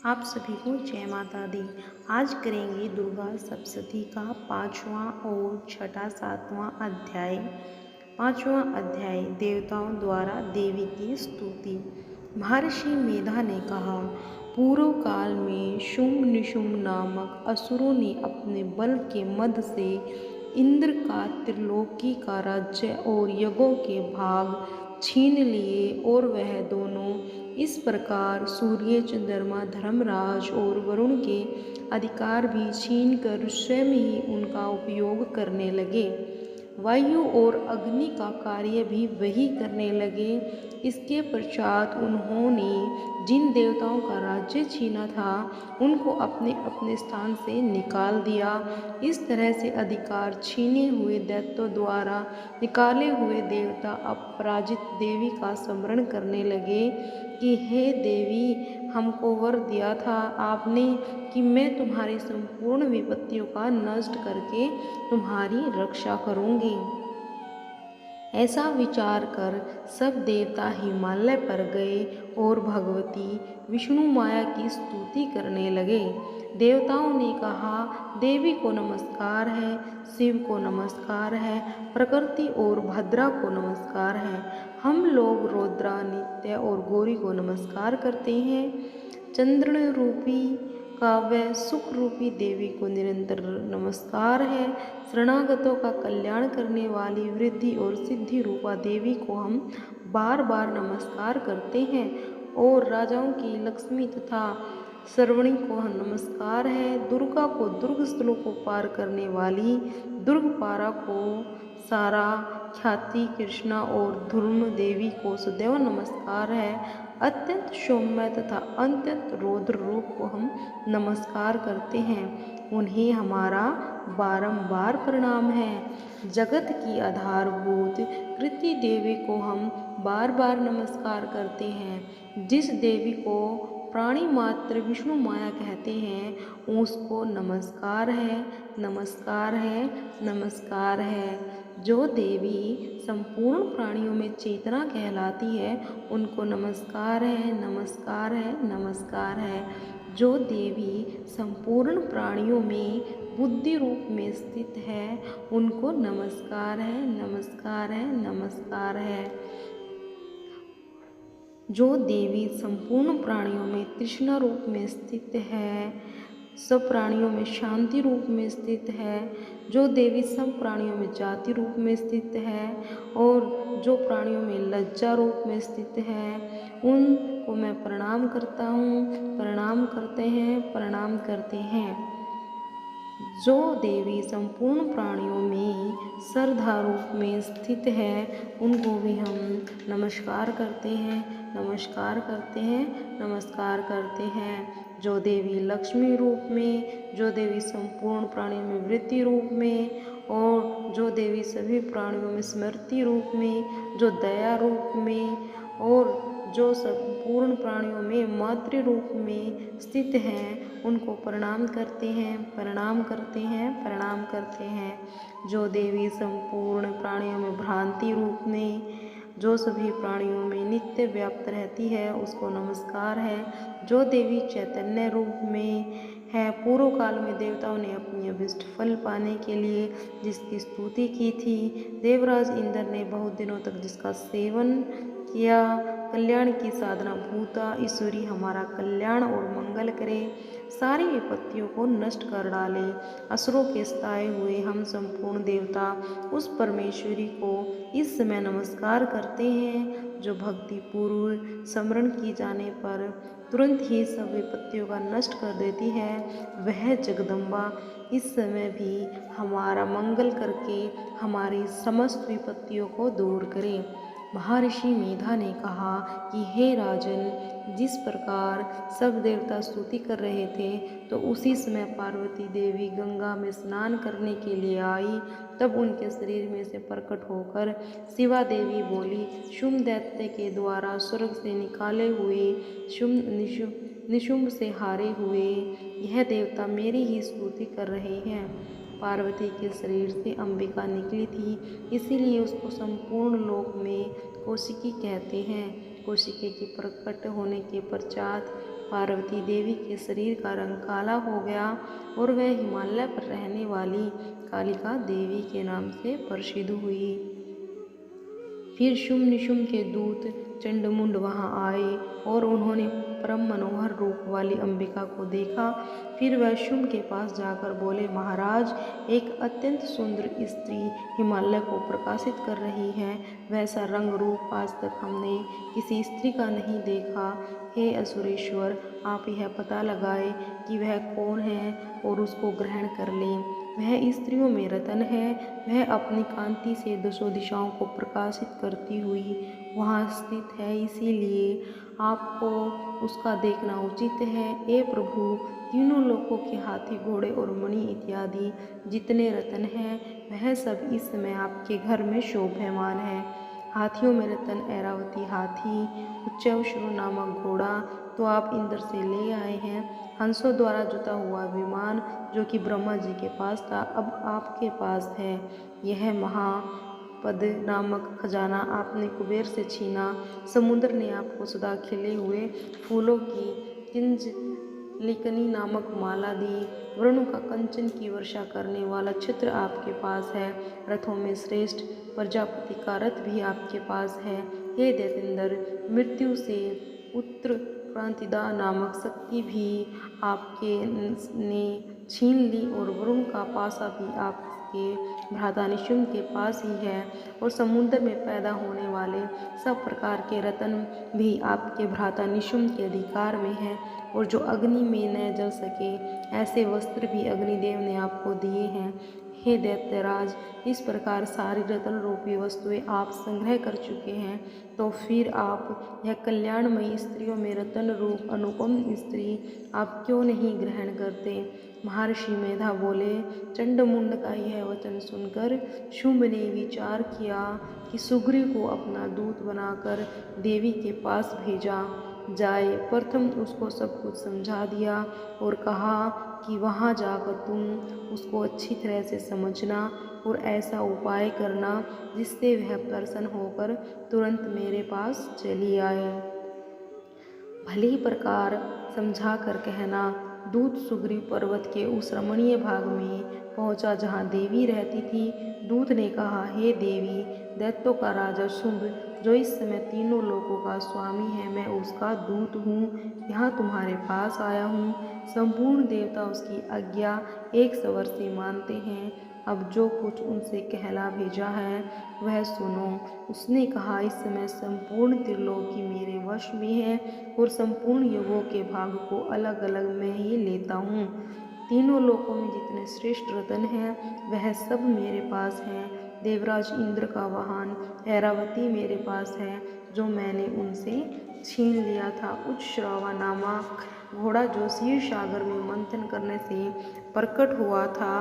आप सभी को जय माता दी। आज करेंगे दुर्गा सप्तशती का 5वां और छठा 7वां अध्याय। 5वां अध्याय देवताओं द्वारा देवी की स्तुति। महर्षि मेधा ने कहा, पूर्व काल में शुंभ निशुंभ नामक असुरों ने अपने बल के मद से इंद्र का त्रिलोकी का राज्य और यज्ञों के भाग छीन लिए और वह दोनों इस प्रकार सूर्य, चंद्रमा, धर्मराज और वरुण के अधिकार भी छीन कर स्वयं ही उनका उपयोग करने लगे। वायु और अग्नि का कार्य भी वही करने लगे। इसके पश्चात उन्होंने जिन देवताओं का राज्य छीना था उनको अपने अपने स्थान से निकाल दिया। इस तरह से अधिकार छीने हुए दैत्यों द्वारा निकाले हुए देवता अब पराजित देवी का स्मरण करने लगे कि हे देवी, हमको वर दिया था आपने कि मैं तुम्हारी संपूर्ण विपत्तियों का नष्ट करके तुम्हारी रक्षा करूंगी। ऐसा विचार कर सब देवता हिमालय पर गए और भगवती विष्णु माया की स्तुति करने लगे। देवताओं ने कहा, देवी को नमस्कार है, शिव को नमस्कार है, प्रकृति और भद्रा को नमस्कार है। हम लोग रौद्रा, नित्य और गौरी को नमस्कार करते हैं। चंद्र रूपी काव्य सुख रूपी देवी को निरंतर नमस्कार है। शरणागतों का कल्याण करने वाली वृद्धि और सिद्धि रूपा देवी को हम बार बार नमस्कार करते हैं। और राजाओं की लक्ष्मी तथा श्रवणी को नमस्कार है। दुर्गा को दुर्ग स्थलों को पार करने वाली, दुर्गपारा को सारा ख्याति कृष्णा और धूर्म देवी को सदैव नमस्कार है। अत्यंत सौम्य तथा अत्यंत रौद्र रूप को हम नमस्कार करते हैं। उन्हें हमारा बारंबार प्रणाम है। जगत की आधारभूत कृति देवी को हम बार बार नमस्कार करते हैं। जिस देवी को प्राणी मात्र विष्णु माया कहते हैं उसको नमस्कार है, नमस्कार है, नमस्कार है। जो देवी संपूर्ण प्राणियों में चेतना कहलाती है उनको नमस्कार है, नमस्कार है, नमस्कार है। जो देवी संपूर्ण प्राणियों में बुद्धि रूप में स्थित है उनको नमस्कार है, नमस्कार है, नमस्कार है। जो देवी संपूर्ण प्राणियों में तृष्णा रूप में स्थित है, सब प्राणियों में शांति रूप में स्थित है, जो देवी सब प्राणियों में जाति रूप में स्थित है और जो प्राणियों में लज्जा रूप में स्थित है, उनको मैं प्रणाम करता हूँ, प्रणाम करते हैं, प्रणाम करते हैं। जो देवी संपूर्ण प्राणियों में श्रद्धा रूप में स्थित है उनको भी हम नमस्कार करते हैं, नमस्कार करते हैं, नमस्कार करते हैं। जो देवी लक्ष्मी रूप में, जो देवी संपूर्ण प्राणियों में वृत्ति रूप में और जो देवी सभी प्राणियों में स्मृति रूप में, जो दया रूप में और जो संपूर्ण प्राणियों में मातृ रूप में स्थित हैं उनको प्रणाम करते हैं, प्रणाम करते हैं, प्रणाम करते हैं। जो देवी संपूर्ण प्राणियों में भ्रांति रूप में, जो सभी प्राणियों में नित्य व्याप्त रहती है उसको नमस्कार है। जो देवी चैतन्य रूप में है, पूर्व काल में देवताओं ने अपनी अभिष्ट फल पाने के लिए जिसकी स्तुति की थी, देवराज इंद्र ने बहुत दिनों तक जिसका सेवन किया, कल्याण की साधना भूता, ईश्वरी हमारा कल्याण और मंगल करे, सारी विपत्तियों को नष्ट कर डाले। असुरों के सताए हुए हम संपूर्ण देवता उस परमेश्वरी को इस समय नमस्कार करते हैं जो भक्ति पूर्व स्मरण की जाने पर तुरंत ही सब विपत्तियों का नष्ट कर देती है। वह जगदम्बा इस समय भी हमारा मंगल करके हमारी समस्त विपत्तियों को दूर करे। महर्षि मेधा ने कहा कि हे राजन, जिस प्रकार सब देवता स्तुति कर रहे थे तो उसी समय पार्वती देवी गंगा में स्नान करने के लिए आई। तब उनके शरीर में से प्रकट होकर शिवा देवी बोली, शुंभ दैत्य के द्वारा स्वर्ग से निकाले हुए निशुंभ से हारे हुए यह देवता मेरी ही स्तुति कर रहे हैं। पार्वती के शरीर से अंबिका निकली थी, इसीलिए उसको संपूर्ण लोक में कौशिकी कहते हैं। कौशिकी के प्रकट होने के पश्चात पार्वती देवी के शरीर का रंग काला हो गया और वह हिमालय पर रहने वाली कालिका देवी के नाम से प्रसिद्ध हुई। फिर शुंभ निशुंभ के दूत चंडमुंड वहां आए और उन्होंने परम मनोहर रूप वाली अंबिका को देखा। फिर वह शुंभ के पास जाकर बोले, महाराज, एक अत्यंत सुंदर स्त्री हिमालय को प्रकाशित कर रही है। वैसा रंग रूप आज तक हमने किसी स्त्री का नहीं देखा। हे असुरेश्वर, आप यह पता लगाए कि वह कौन है और उसको ग्रहण कर लें। वह स्त्रियों में रतन है। वह अपनी कांति से दसों दिशाओं को प्रकाशित करती हुई वहाँ स्थित है, इसीलिए आपको उसका देखना उचित है। हे प्रभु, तीनों लोकों के हाथी, घोड़े और मणि इत्यादि जितने रत्न हैं, वह सब इस समय आपके घर में शोभायमान है। हाथियों में रतन ऐरावती हाथी, उच्चैश्रु नामक घोड़ा तो आप इंद्र से ले आए हैं। हंसों द्वारा जुता हुआ विमान जो कि ब्रह्मा जी के पास था, अब आपके पास है। यह महापद नामक खजाना आपने कुबेर से छीना। समुद्र ने आपको सदा खिले हुए फूलों की किंजलिकनी नामक माला दी। वरुण का कंचन की वर्षा करने वाला छत्र आपके पास है। रथों में श्रेष्ठ प्रजापति का रथ भी आपके पास है। हे दैतेंद्र, मृत्यु से उत्क्रांतिदा नामक शक्ति भी आपके ने छीन ली और वरुण का पासा भी आपके भ्राता निशुंभ के पास ही है और समुद्र में पैदा होने वाले सब प्रकार के रत्न भी आपके भ्राता निशुंभ के अधिकार में है और जो अग्नि में न जल सके ऐसे वस्त्र भी अग्निदेव ने आपको दिए हैं। हे दैत्यराज, इस प्रकार सारी रत्न रूपी वस्तुएं आप संग्रह कर चुके हैं, तो फिर आप यह कल्याणमयी स्त्रियों में रत्न रूप अनुपम स्त्री आप क्यों नहीं ग्रहण करते। महर्षि मेधा बोले, चंडमुंड का यह वचन सुनकर शुंभ ने विचार किया कि सुग्रीव को अपना दूत बनाकर देवी के पास भेजा जाए। प्रथम उसको सब कुछ समझा दिया और कहा कि वहाँ जाकर तुम उसको अच्छी तरह से समझना और ऐसा उपाय करना जिससे वह प्रसन्न होकर तुरंत मेरे पास चली आए। भली प्रकार समझा कर कहना। दूत सुग्रीव पर्वत के उस रमणीय भाग में पहुंचा जहाँ देवी रहती थी। दूत ने कहा, हे देवी, दैत्यों का राजा शुंभ जो इस समय तीनों लोकों का स्वामी है, मैं उसका दूत हूँ, यहाँ तुम्हारे पास आया हूँ। संपूर्ण देवता उसकी आज्ञा एक स्वर से मानते हैं। अब जो कुछ उनसे कहला भेजा है वह सुनो। उसने कहा, इस समय संपूर्ण त्रिलोकी मेरे वश में है और संपूर्ण युगों के भाग को अलग अलग मैं ही लेता हूँ। तीनों लोकों में जितने श्रेष्ठ रत्न हैं वह सब मेरे पास हैं। देवराज इंद्र का वाहन ऐरावती मेरे पास है जो मैंने उनसे छीन लिया था। उच्चश्रवा नामक घोड़ा जो क्षीर सागर में मंथन करने से प्रकट हुआ था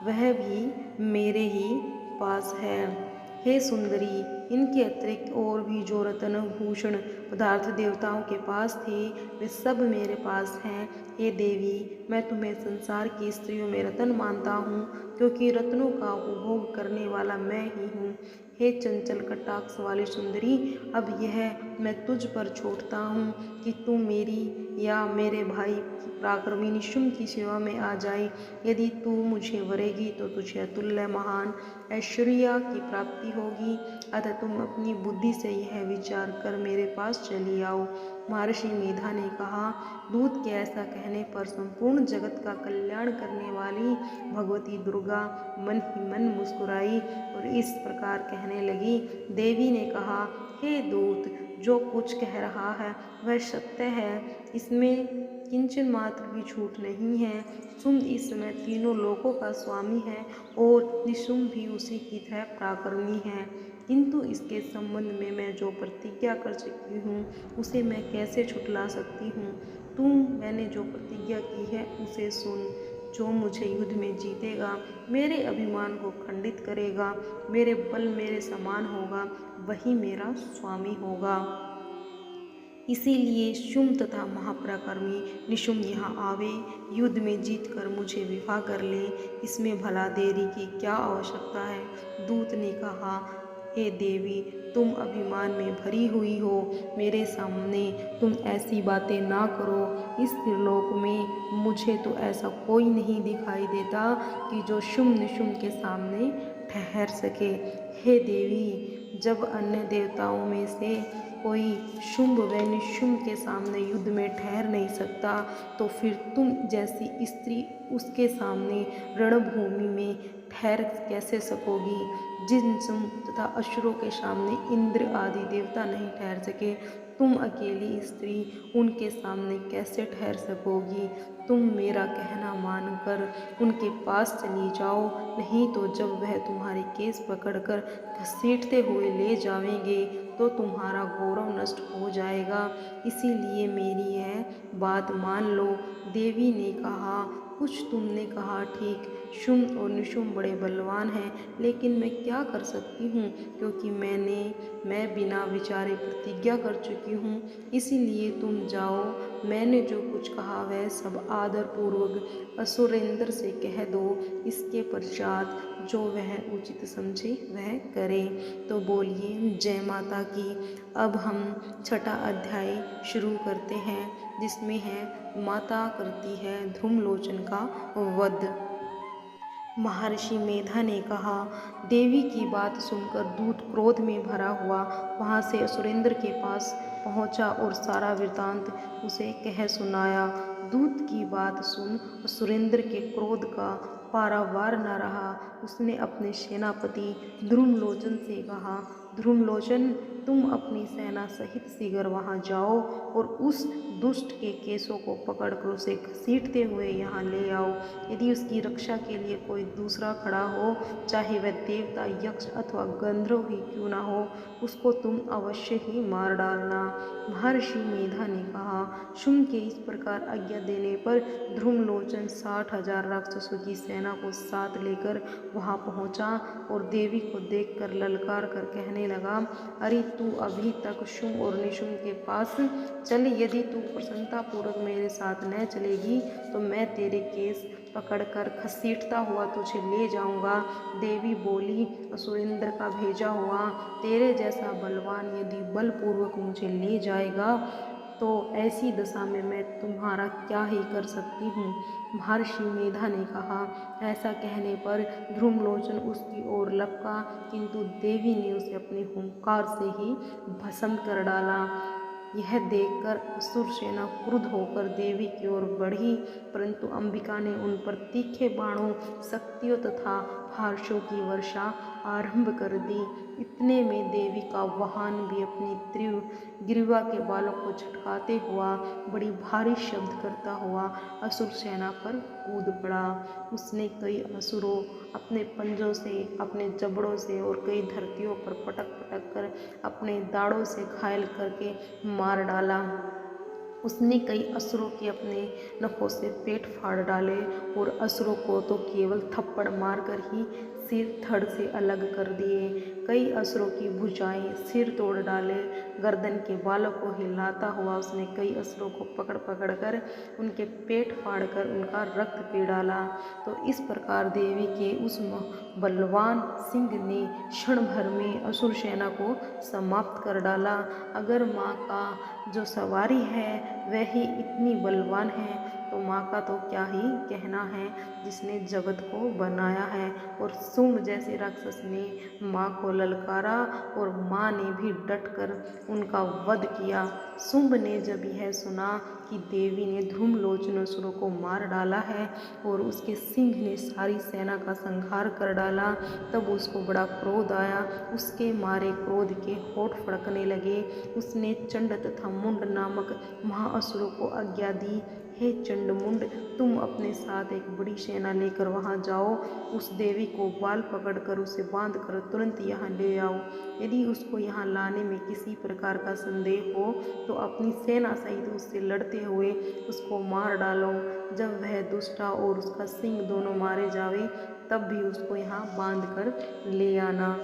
वह भी मेरे ही पास है। हे सुंदरी, इनके अतिरिक्त और भी जो रत्न भूषण पदार्थ देवताओं के पास थे वे सब मेरे पास हैं। हे देवी, मैं तुम्हें संसार की स्त्रियों में रत्न मानता हूँ क्योंकि रत्नों का उपभोग करने वाला मैं ही हूँ। हे चंचल कटाक्ष वाली सुंदरी, अब यह मैं तुझ पर छोड़ता हूँ कि तू मेरी या मेरे भाई पराक्रमी निशुंभ की सेवा में आ जाए। यदि तू मुझे वरेगी तो तुझे अतुल्य महान ऐश्वर्य की प्राप्ति होगी। अतः तुम अपनी बुद्धि से यह विचार कर मेरे पास चली आओ। महर्षि मेधा ने कहा, दूत के ऐसा कहने पर संपूर्ण जगत का कल्याण करने वाली भगवती दुर्गा मन ही मन मुस्कुराई और इस प्रकार कहने लगी। देवी ने कहा, हे दूत, जो कुछ कह रहा है वह सत्य है, इसमें किंचन मात्र भी झूठ नहीं है। शुंभ इस समय तीनों लोकों का स्वामी है और निशुंभ भी उसी की तरह पराक्रमी है, किंतु इसके संबंध में मैं जो प्रतिज्ञा कर चुकी हूँ उसे मैं कैसे छुटला सकती हूँ। तू मैंने जो प्रतिज्ञा की है उसे सुन। जो मुझे युद्ध में जीतेगा, मेरे अभिमान को खंडित करेगा, मेरे बल मेरे समान होगा, वही मेरा स्वामी होगा। इसीलिए शुंभ तथा महापराक्रमी निशुंभ यहाँ आवे, युद्ध में जीतकर मुझे विवाह कर ले। इसमें भला देरी की क्या आवश्यकता है। दूत ने कहा, हे देवी, तुम अभिमान में भरी हुई हो, मेरे सामने तुम ऐसी बातें ना करो। इस त्रिलोक में मुझे तो ऐसा कोई नहीं दिखाई देता कि जो शुंभ निशुंभ के सामने ठहर सके। हे देवी, जब अन्य देवताओं में से कोई शुंभ व निशुंभ के सामने युद्ध में ठहर नहीं सकता, तो फिर तुम जैसी स्त्री उसके सामने रणभूमि में ठहर कैसे सकोगी। जिन शुंभ तथा असुरों के सामने इंद्र आदि देवता नहीं ठहर सके, तुम अकेली स्त्री उनके सामने कैसे ठहर सकोगी। तुम मेरा कहना मानकर उनके पास चली जाओ, नहीं तो जब वह तुम्हारे केस पकड़कर घसीटते हुए ले जाएंगे तो तुम्हारा गौरव नष्ट हो जाएगा। इसीलिए मेरी यह बात मान लो। देवी ने कहा, कुछ तुमने कहा ठीक, शुंभ और निशुंभ बड़े बलवान हैं, लेकिन मैं क्या कर सकती हूँ, क्योंकि मैं बिना विचारे प्रतिज्ञा कर चुकी हूँ। इसीलिए तुम जाओ, मैंने जो कुछ कहा वह सब आदरपूर्वक असुरेंद्र से कह दो। इसके पश्चात जो वह उचित समझे वह करे। तो बोलिए जय माता की। अब हम छठा अध्याय शुरू करते हैं, जिसमें है माता करती है ध्रुमलोचन का वध। महर्षि मेधा ने कहा, देवी की बात सुनकर दूत क्रोध में भरा हुआ वहां से असुरेंद्र के पास पहुंचा और सारा वृतांत उसे कह सुनाया। दूत की बात सुन असुरेंद्र के क्रोध का पारावार न रहा। उसने अपने सेनापति ध्रुमलोचन से कहा, ध्रुमलोचन, तुम अपनी सेना सहित शीघ्र वहां जाओ और उस दुष्ट के केसों को पकड़कर उसे घसीटते हुए यहाँ ले आओ। यदि उसकी रक्षा के लिए कोई दूसरा खड़ा हो, चाहे वह देवता, यक्ष अथवा गंधर्व ही क्यों ना हो, उसको तुम अवश्य ही मार डालना। महर्षि मेधा ने कहा। शुंभ के इस प्रकार आज्ञा देने पर ध्रुमलोचन 60,000 राक्षसों की सेना को साथ लेकर वहां पहुंचा और देवी को देखकर ललकार कर कहने लगा, अरे तू अभी तक शुंभ और निशुंभ के पास चल। यदि तू प्रसन्नतापूर्वक मेरे साथ न चलेगी तो मैं तेरे केस पकड़कर घसीटता हुआ तुझे ले जाऊंगा। देवी बोली, असुरेंद्र का भेजा हुआ तेरे जैसा बलवान यदि बलपूर्वक मुझे ले जाएगा तो ऐसी दशा में मैं तुम्हारा क्या ही कर सकती हूँ। महर्षि मेधा ने कहा। ऐसा कहने पर ध्रुमलोचन उसकी ओर लपका, किंतु देवी ने उसे अपने हुंकार से ही भस्म कर डाला। यह देखकर असुर सेना क्रुद्ध होकर देवी की ओर बढ़ी, परंतु अंबिका ने उन पर तीखे बाणों, शक्तियों तथा हर्षों की वर्षा आरंभ कर दी। इतने में देवी का वाहन भी अपनी ग्रीवा के बालों को झटकाते हुआ बड़ी भारी शब्द करता हुआ असुर सेना पर कूद पड़ा। उसने कई असुरों अपने पंजों से, अपने जबड़ों से और कई धरतियों पर पटक पटक कर अपने दाड़ों से घायल करके मार डाला। उसने कई असुरों के अपने नखों से पेट फाड़ डाले और असुरों को तो केवल थप्पड़ मारकर ही सिर धड़ से अलग कर दिए। कई असुरों की भुजाएं, सिर तोड़ डाले। गर्दन के बालों को हिलाता हुआ उसने कई असुरों को पकड़ पकड़ कर उनके पेट फाड़कर उनका रक्त पी डाला। तो इस प्रकार देवी के उस बलवान सिंह ने क्षण भर में असुर सेना को समाप्त कर डाला। अगर माँ का जो सवारी है वह ही इतनी बलवान है, तो माँ का तो क्या ही कहना है, जिसने जगत को बनाया है। और शुंभ जैसे राक्षस ने माँ को ललकारा और माँ ने भी डटकर उनका वध किया। शुंभ ने जब यह सुना कि देवी ने ध्रुमलोचन असुरों को मार डाला है और उसके सिंह ने सारी सेना का संहार कर डाला, तब उसको बड़ा क्रोध आया। उसके मारे क्रोध के होठ फड़कने लगे। उसने चंड तथा मुंड नामक महाअसुरों को आज्ञा दी, हे चंड मुंड, तुम अपने साथ एक बड़ी सेना लेकर वहां जाओ। उस देवी को बाल पकड़कर उसे बांधकर तुरंत यहाँ ले आओ। यदि उसको यहाँ लाने में किसी प्रकार का संदेह हो तो अपनी सेना सहित उससे लड़ते हुए उसको मार डालो। जब वह दुष्टा और उसका सिंह दोनों मारे जावे, तब भी उसको यहाँ बांध कर ले आना।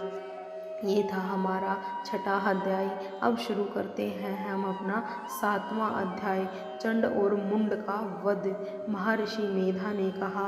ये था हमारा छठा अध्याय। अब शुरू करते हैं हम अपना सातवां अध्याय, चंड और मुंड का वध। महर्षि मेधा ने कहा,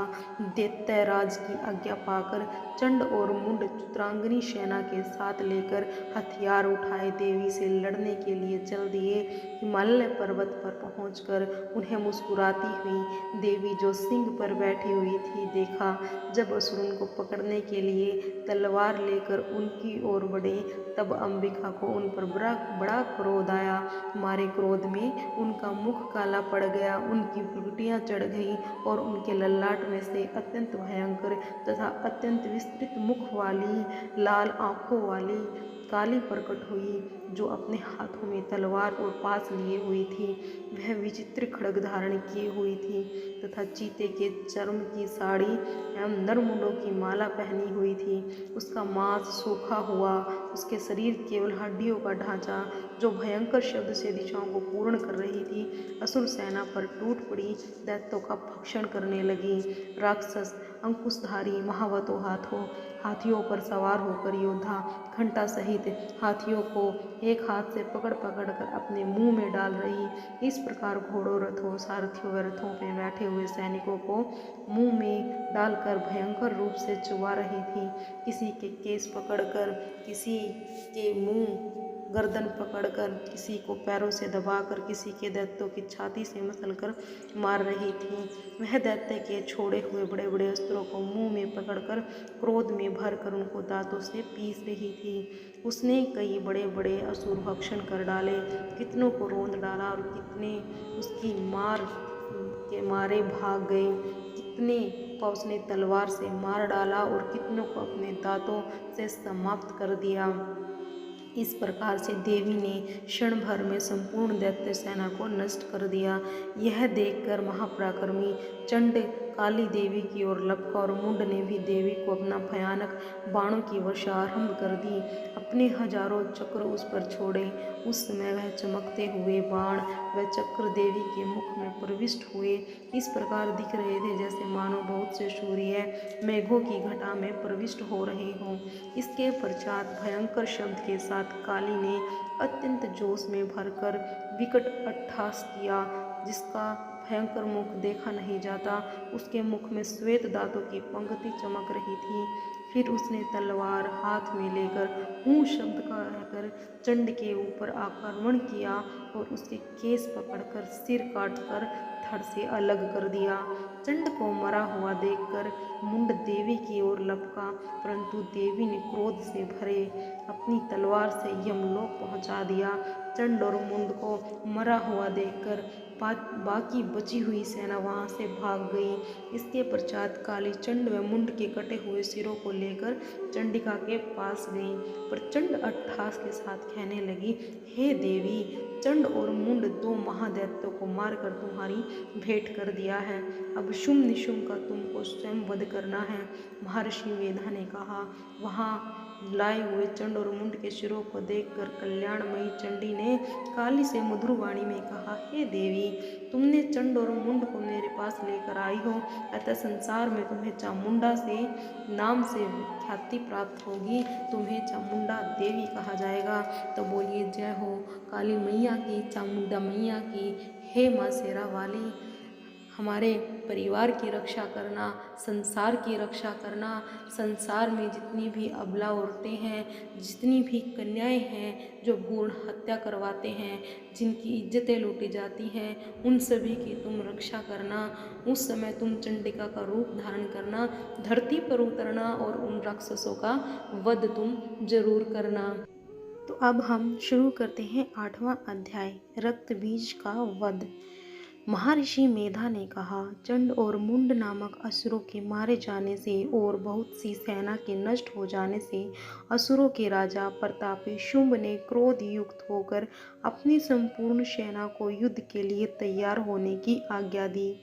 दैत्यराज की आज्ञा पाकर चंड और मुंड चित्रांगनी सेना के साथ लेकर हथियार उठाए देवी से लड़ने के लिए चल दिए। हिमालय पर्वत पर पहुंचकर उन्हें मुस्कुराती हुई देवी जो सिंह पर बैठी हुई थी देखा। जब असुर उनको पकड़ने के लिए तलवार लेकर उनकी ओर बढ़े, तब अंबिका को उन पर बड़ा क्रोध आया। हमारे क्रोध में उनका मुख काला पड़ गया, उनकी भ्रुकुटियाँ चढ़ गईं और उनके ललाट में से अत्यंत भयंकर तथा अत्यंत विस्तृत मुख वाली लाल आंखों वाली काली प्रकट हुई, जो अपने हाथों में तलवार और पास लिए हुई थी। वह विचित्र खड्ग धारण किए हुई थी तथा चीते के चर्म की साड़ी एवं नरमुंडों की माला पहनी हुई थी। उसका मांस सूखा हुआ, उसके शरीर केवल हड्डियों का ढांचा, जो भयंकर शब्द से दिशाओं को पूर्ण कर रही थी, असुर सेना पर टूट पड़ी, दैत्यों का भक्षण करने लगी। राक्षस अंकुशधारी महावतों हाथियों पर सवार होकर योद्धा घंटा सहित हाथियों को एक हाथ से पकड़ पकड़ कर अपने मुंह में डाल रही। इस प्रकार घोड़ों, रथों, सारथियों व रथों में बैठे हुए सैनिकों को मुंह में डालकर भयंकर रूप से चुबा रही थी। किसी के केस पकड़कर, किसी के मुंह गर्दन पकड़कर, किसी को पैरों से दबाकर, किसी के दैत्यों की छाती से मसलकर मार रही थी। वह दैत्य के छोड़े हुए बड़े बड़े अस्त्रों को मुंह में पकड़कर क्रोध में भरकर उनको दांतों से पीस रही थी। उसने कई बड़े बड़े असुर भक्षण कर डाले, कितनों को रोंद डाला और कितने उसकी मार के मारे भाग गए। कितने को उसने तलवार से मार डाला और कितनों को अपने दांतों से समाप्त कर दिया। इस प्रकार से देवी ने क्षण भर में संपूर्ण दैत्य सेना को नष्ट कर दिया। यह देखकर महापराक्रमी चंड काली देवी की ओर लपका और मुंड ने भी देवी को अपना भयानक बाणों की वर्षा आरंभ कर दी। अपने हजारों चक्र उस पर छोड़े। उस समय वह चमकते हुए बाण व चक्र देवी के मुख में प्रविष्ट हुए। इस प्रकार दिख रहे थे जैसे मानो बहुत से सूर्य मेघों की घटा में प्रविष्ट हो रहे हों। इसके पश्चात भयंकर शब्द के साथ काली ने अत्यंत जोश में भरकर विकट अट्टहास किया, जिसका भयंकर मुख देखा नहीं जाता। उसके मुख में श्वेत दांतों की पंक्ति चमक रही थी। फिर उसने तलवार हाथ में लेकर ऊं शब्द कहकर चंड के ऊपर आक्रमण किया और उसके केस पकड़कर सिर काटकर धड़ से अलग कर दिया। चंड को मरा हुआ देखकर मुंड देवी की ओर लपका, परंतु देवी ने क्रोध से भरे अपनी तलवार से यमलोक पहुंचा दिया। चंड और मुंड को मरा हुआ देखकर बाकी बची हुई सेना वहां से भाग गई। इसके पश्चात काली चंड व मुंड के कटे हुए सिरों को लेकर चंडिका के पास गई। पर चंड अट्टहास के साथ कहने लगी, हे देवी, चंड और मुंड दो महादैत्यों को मारकर तुम्हारी भेंट कर दिया है। अब शुंभ निशुंभ का तुमको स्वयं वध करना है। महर्षि मेधा ने कहा। वहां लाए हुए चंड और मुंड के सिरों को देखकर कल्याणमयी चंडी ने काली से मधुर वाणी में कहा, हे देवी, तुमने चंड और मुंड को मेरे पास लेकर आई हो, अतः संसार में तुम्हें चामुंडा से नाम से ख्याति प्राप्त होगी। तुम्हें चामुंडा देवी कहा जाएगा। तो बोलिए जय हो काली मैया की, चामुंडा मैया की। हे माँ शेरा वाली, हमारे परिवार की रक्षा करना, संसार की रक्षा करना। संसार में जितनी भी अबला औरतें हैं, जितनी भी कन्याएं हैं जो भ्रूण हत्या करवाते हैं, जिनकी इज्जतें लूटी जाती हैं, उन सभी की तुम रक्षा करना। उस समय तुम चंडिका का रूप धारण करना, धरती पर उतरना और उन राक्षसों का वध तुम जरूर करना। तो अब हम शुरू करते हैं आठवां अध्याय, रक्त बीज का वध। महर्षि मेधा ने कहा, चंड और मुंड नामक असुरों के मारे जाने से और बहुत सी सेना के नष्ट हो जाने से असुरों के राजा प्रतापी शुंभ ने क्रोध युक्त होकर अपनी संपूर्ण सेना को युद्ध के लिए तैयार होने की आज्ञा दी।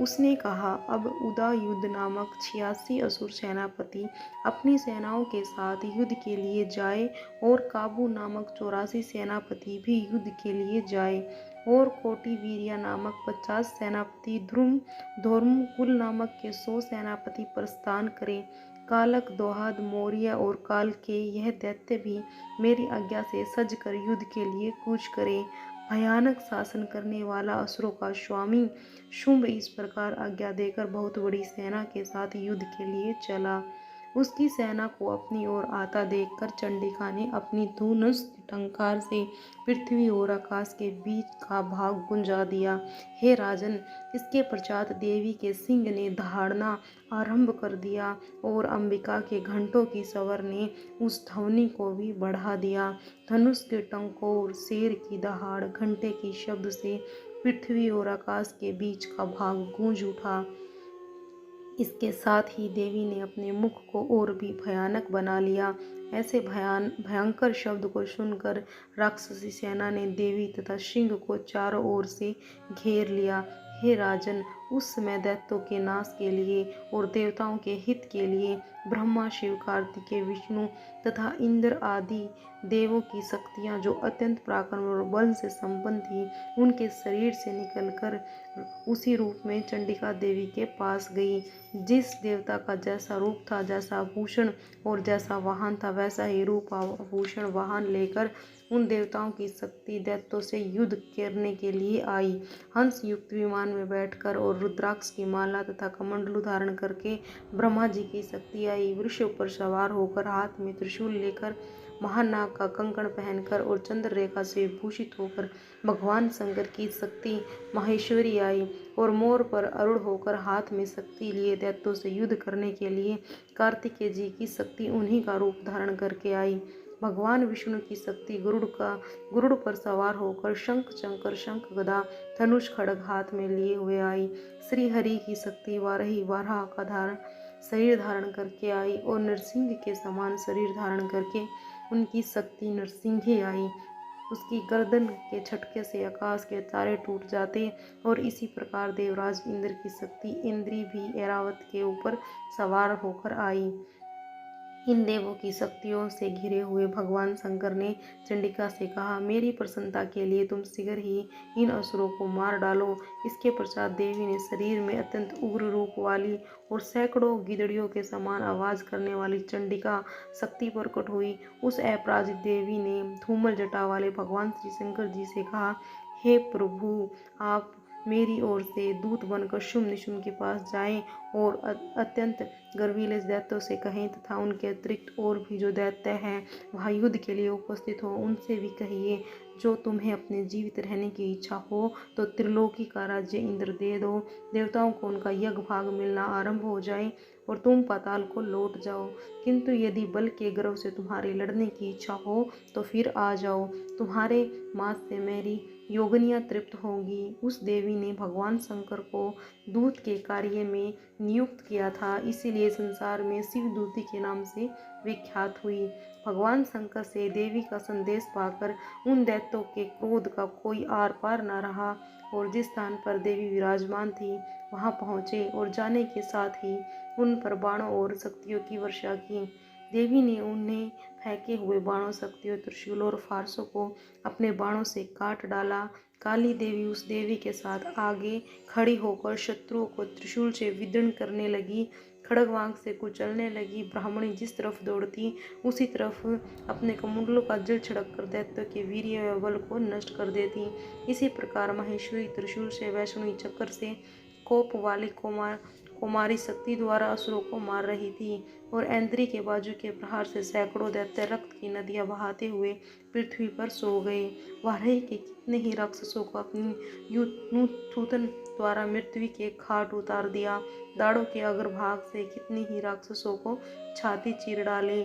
उसने कहा, अब उदायुध नामक 86 असुर सेनापति अपनी सेनाओं के साथ युद्ध के लिए जाए और काबू नामक 84 सेनापति भी युद्ध के लिए जाए और कोटि वीर्या नामक 50 सेनापति, धर्म कुल नामक के 100 सेनापति प्रस्थान करें। कालक, दोहाद, मौर्य और काल के यह दैत्य भी मेरी आज्ञा से सज कर युद्ध के लिए कूच करे। भयानक शासन करने वाला असुरों का स्वामी शुंभ इस प्रकार आज्ञा देकर बहुत बड़ी सेना के साथ युद्ध के लिए चला। उसकी सेना को अपनी ओर आता देखकर चंडिका ने अपनी धनुष टंकार से पृथ्वी और आकाश के बीच का भाग गुंजा दिया। हे राजन, इसके पश्चात देवी के सिंह ने दहाड़ना आरंभ कर दिया और अंबिका के घंटों की स्वर ने उस ध्वनि को भी बढ़ा दिया। धनुष के टंकोर, शेर की दहाड़, घंटे की शब्द से पृथ्वी और आकाश के बीच का भाग गूंज उठा। इसके साथ ही देवी ने अपने मुख को और भी भयानक बना लिया। ऐसे भयंकर शब्द को सुनकर राक्षसी सेना ने देवी तथा सिंह को चारों ओर से घेर लिया। हे राजन, उस समय दैत्यों के नाश के लिए और देवताओं के हित के लिए ब्रह्मा, शिव, कार्तिकेय, विष्णु तथा इंद्र आदि देवों की शक्तियाँ जो अत्यंत पराक्रम और बल से संपन्न थी, उनके शरीर से निकलकर उसी रूप में चंडिका देवी के पास गई। जिस देवता का जैसा रूप था, जैसा आभूषण और जैसा वाहन था, वैसा ही रूप, आभूषण, वाहन लेकर उन देवताओं की शक्ति दैत्यों से युद्ध करने के लिए आई। हंस युक्त विमान में बैठकर और रुद्राक्ष की माला तथा कमंडलू धारण करके ब्रह्मा जी की शक्ति आई। वृषभ पर सवार होकर, हाथ में त्रिशूल लेकर, महानाग का कंकण पहनकर और चंद्र रेखा से भूषित होकर भगवान शंकर की शक्ति माहेश्वरी आई। और मोर पर आरूढ़ होकर हाथ में शक्ति लिए दैत्यों से युद्ध करने के लिए कार्तिकेय जी की शक्ति उन्हीं का रूप धारण करके आई। भगवान विष्णु की शक्ति गरुड़ पर सवार होकर शंख, चंकर, शंख, गदा, धनुष, खड्ग हाथ में लिए हुए आई। श्री हरि की शक्ति वाराही, वाराह का शरीर धारण करके आई और नरसिंह के समान शरीर धारण करके उनकी शक्ति नरसिंही आई। उसकी गर्दन के झटके से आकाश के तारे टूट जाते और इसी प्रकार देवराज इंद्र की शक्ति इंद्री भी ऐरावत के ऊपर सवार होकर आई। इन देवों की शक्तियों से घिरे हुए भगवान शंकर ने चंडिका से कहा, मेरी प्रसन्नता के लिए तुम शीघ्र ही इन असुरों को मार डालो। इसके पश्चात देवी ने शरीर में अत्यंत उग्र रूप वाली और सैकड़ों गिदड़ियों के समान आवाज करने वाली चंडिका शक्ति प्रकट हुई। उस अपराजित देवी ने धूमल जटा वाले भगवान श्री शंकर जी से कहा, हे प्रभु, आप मेरी ओर से दूत बनकर शुंभ निशुंभ के पास जाएं और अत्यंत गर्वीले दैत्यों से कहें तथा उनके अतिरिक्त और भी जो दैत्य हैं वहाँ युद्ध के लिए उपस्थित हो, उनसे भी कहिए, जो तुम्हें अपने जीवित रहने की इच्छा हो तो त्रिलोकी का राज्य इंद्र दे दो। देवताओं को उनका यज्ञ भाग मिलना आरंभ हो जाए और तुम पाताल को लौट जाओ। किंतु यदि बल के गर्व से तुम्हारी लड़ने की इच्छा हो तो फिर आ जाओ, तुम्हारे मांस से मेरी योगिनियाँ तृप्त होंगी। उस देवी ने भगवान शंकर को दूत के कार्य में नियुक्त किया था, इसीलिए संसार में शिवदूती के नाम से विख्यात हुई। भगवान शंकर से देवी का संदेश पाकर उन दैत्यों के क्रोध का कोई आर पार न रहा और जिस स्थान पर देवी विराजमान थी वहां पहुंचे और जाने के साथ ही उन पर बाणों और शक्तियों की वर्षा की। देवी ने उन्हें फेंके हुए बाणों, शक्तियों, त्रिशूलों और फारसों को अपने बाणों से काट डाला। काली देवी उस देवी के साथ आगे खड़ी होकर शत्रुओं को त्रिशूल से विदीर्ण करने लगी, खड़गवांग से कुचलने लगी। ब्राह्मणी जिस तरफ दौड़ती उसी तरफ अपने कमंडलों का जल छिड़क कर दैत्यों के वीर्य व बल को नष्ट कर देती। इसी प्रकार महेश्वरी त्रिशूल से, वैष्णवी चक्र से, कोप वाली कुमारी शक्ति द्वारा असुरों को मार रही थी और ऐन्द्री के बाजू के प्रहार से सैकड़ों दैत्य रक्त की नदियां बहाते हुए पृथ्वी पर सो गए। वाराही के कितने ही राक्षसों को अपनी थूथन द्वारा मृत्यु के खाट उतार दिया। दाढ़ों के अग्रभाग से कितने ही राक्षसों को छाती चीर डाले।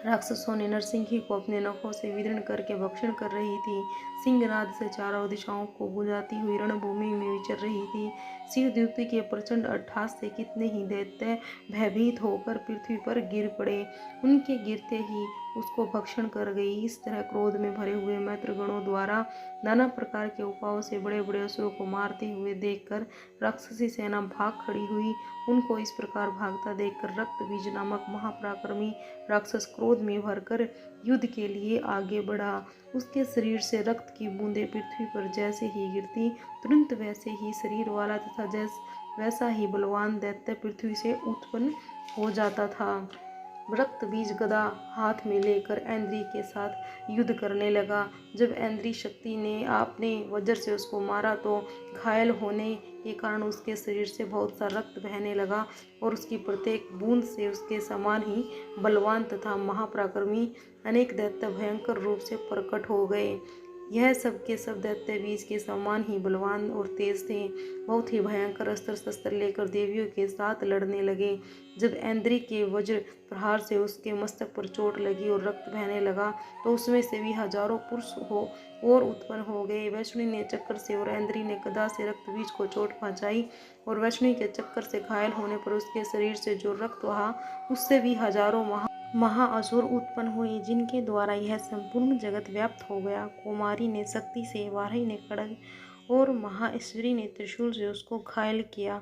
राक्षसों ने नरसिंही को अपने नखों से विदीर्ण करके भक्षण कर रही थी। सिंहनाद से चारों दिशाओं को गुंजाती हुई रणभूमि में विचर रही थी। शिवद्युति के प्रचंड अट्टहास से कितने ही दैत्य भयभीत होकर पृथ्वी पर गिर पड़े। उनके गिरते ही उसको भक्षण कर गई। इस तरह क्रोध में भरे हुए मैत्रगणों द्वारा नाना प्रकार के उपायों से बड़े बड़े असुरों को मारते हुए देखकर राक्षसी सेना भाग खड़ी हुई। उनको इस प्रकार भागता देखकर रक्तबीज नामक महापराक्रमी राक्षस क्रोध में भरकर युद्ध के लिए आगे बढ़ा। उसके शरीर से रक्त की बूंदें पृथ्वी पर जैसे ही गिरती, तुरंत वैसे ही शरीर वाला तथा वैसा ही बलवान दैत्य पृथ्वी से उत्पन्न हो जाता था। रक्त बीज गदा हाथ में लेकर ऐन्द्री के साथ युद्ध करने लगा। जब ऐन्द्री शक्ति ने आपने वज्र से उसको मारा तो घायल होने के कारण उसके शरीर से बहुत सा रक्त बहने लगा और उसकी प्रत्येक बूंद से उसके समान ही बलवान तथा महापराक्रमी अनेक दैत्य भयंकर रूप से प्रकट हो गए। यह सब के सब दैत्य बीज के समान ही बलवान और तेज थे। बहुत ही भयंकर अस्त्र शस्त्र लेकर देवियों के साथ लड़ने लगे। जब ऐन्द्री के वज्र प्रहार से उसके मस्तक पर चोट लगी और रक्त बहने लगा तो उसमें से भी हजारों पुरुष और उत्पन्न हो गए। वैष्णवी ने चक्कर से और ऐन्द्री ने गदा से रक्त बीज को चोट पहुंचाई और वैष्णवी के चक्कर से घायल होने पर उसके शरीर से जो रक्त बहा उससे भी हजारों महाअसुर उत्पन्न हुए, जिनके द्वारा यह संपूर्ण जगत व्याप्त हो गया। कुमारी ने शक्ति से, वाराही ने खड्ग और महाईश्वरी ने त्रिशूल से उसको घायल किया।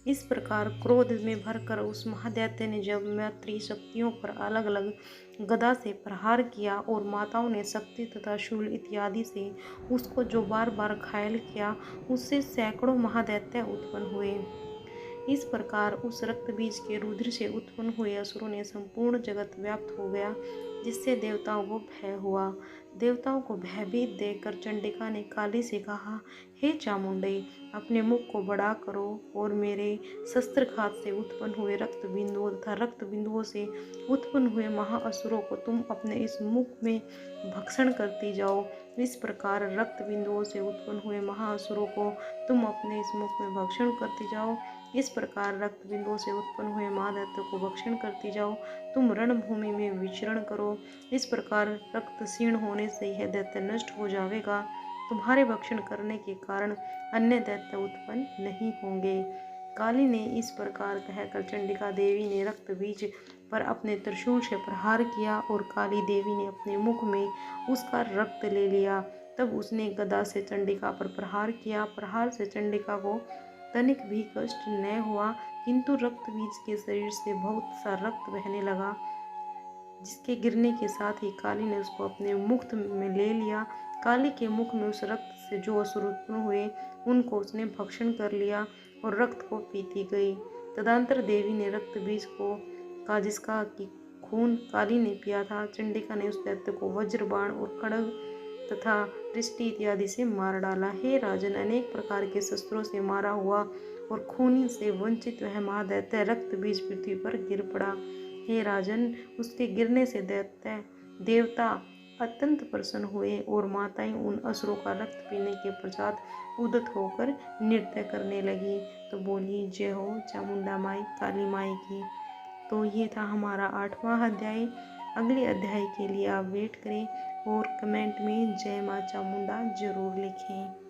इस प्रकार क्रोध में भरकर उस महादैत्य ने जब मातृ शक्तियों पर अलग अलग गदा से प्रहार किया और माताओं ने शक्ति तथा शूल इत्यादि से उसको जो बार बार घायल किया, उससे सैकड़ों महादैत्य उत्पन्न हुए। इस प्रकार उस रक्त बीज के रुधिर से उत्पन्न हुए असुरों ने संपूर्ण जगत व्याप्त हो गया, जिससे देवताओं को भय हुआ। देवताओं को भयभीत देखकर चंडिका ने काली से कहा, हे चामुंडे, अपने मुख को बड़ा करो और मेरे शस्त्रघात से उत्पन्न हुए रक्त बिंदुओं तथा रक्त बिंदुओं से उत्पन्न हुए महाअसुरों को तुम अपने इस मुख में भक्षण करती जाओ। इस प्रकार रक्त बिंदुओं से उत्पन्न हुए महाअसुरों को तुम अपने इस मुख में भक्षण करती जाओ। इस प्रकार रक्त बिंदुओं से उत्पन्न हुए महादैत्य को भक्षण करती जाओ। तुम रणभूमि में विचरण करो। इस प्रकार रक्त क्षीण होने से यह दैत्य नष्ट हो जाएगा। तुम्हारे भक्षण करने के कारण अन्य दैत्य उत्पन्न नहीं होंगे। काली ने इस प्रकार कहकर चंडिका देवी ने रक्त बीज पर अपने त्रिशूल से प्रहार किया और काली देवी ने अपने मुख में उसका रक्त ले लिया। तब उसने गदा से चंडिका पर प्रहार किया। प्रहार से चंडिका को तनिक भी कष्ट न हुआ, किंतु रक्त बीज के शरीर से बहुत सा रक्त बहने लगा, जिसके गिरने के साथ ही काली ने उसको अपने मुख में ले लिया। काली के मुख में उस रक्त से जो असुर उत्पन्न हुए उनको उसने भक्षण कर लिया और रक्त को पीती गई। तदंतर देवी ने रक्त बीज का जिसका कि खून काली ने पिया था, चंडिका ने उस दैत्य को वज्र बाण और खड्ग तथा दृष्टि इत्यादि से मार डाला। हे राजन, अनेक प्रकार के शस्त्रों से मारा हुआ और खूनी से वंचित वह महादैत्य रक्त बीज पृथ्वी पर गिर पड़ा। हे राजन, उसके गिरने से देवता अत्यंत प्रसन्न हुए और माताएं उन असुरों का रक्त पीने के पश्चात उद्यत होकर नृत्य करने लगी। तो बोलिए जय हो चामुंडा माई, काली माई की। तो ये था हमारा 8वां अध्याय। अगले अध्याय के लिए आप वेट करें और कमेंट में जय माँ चामुंडा जरूर लिखें।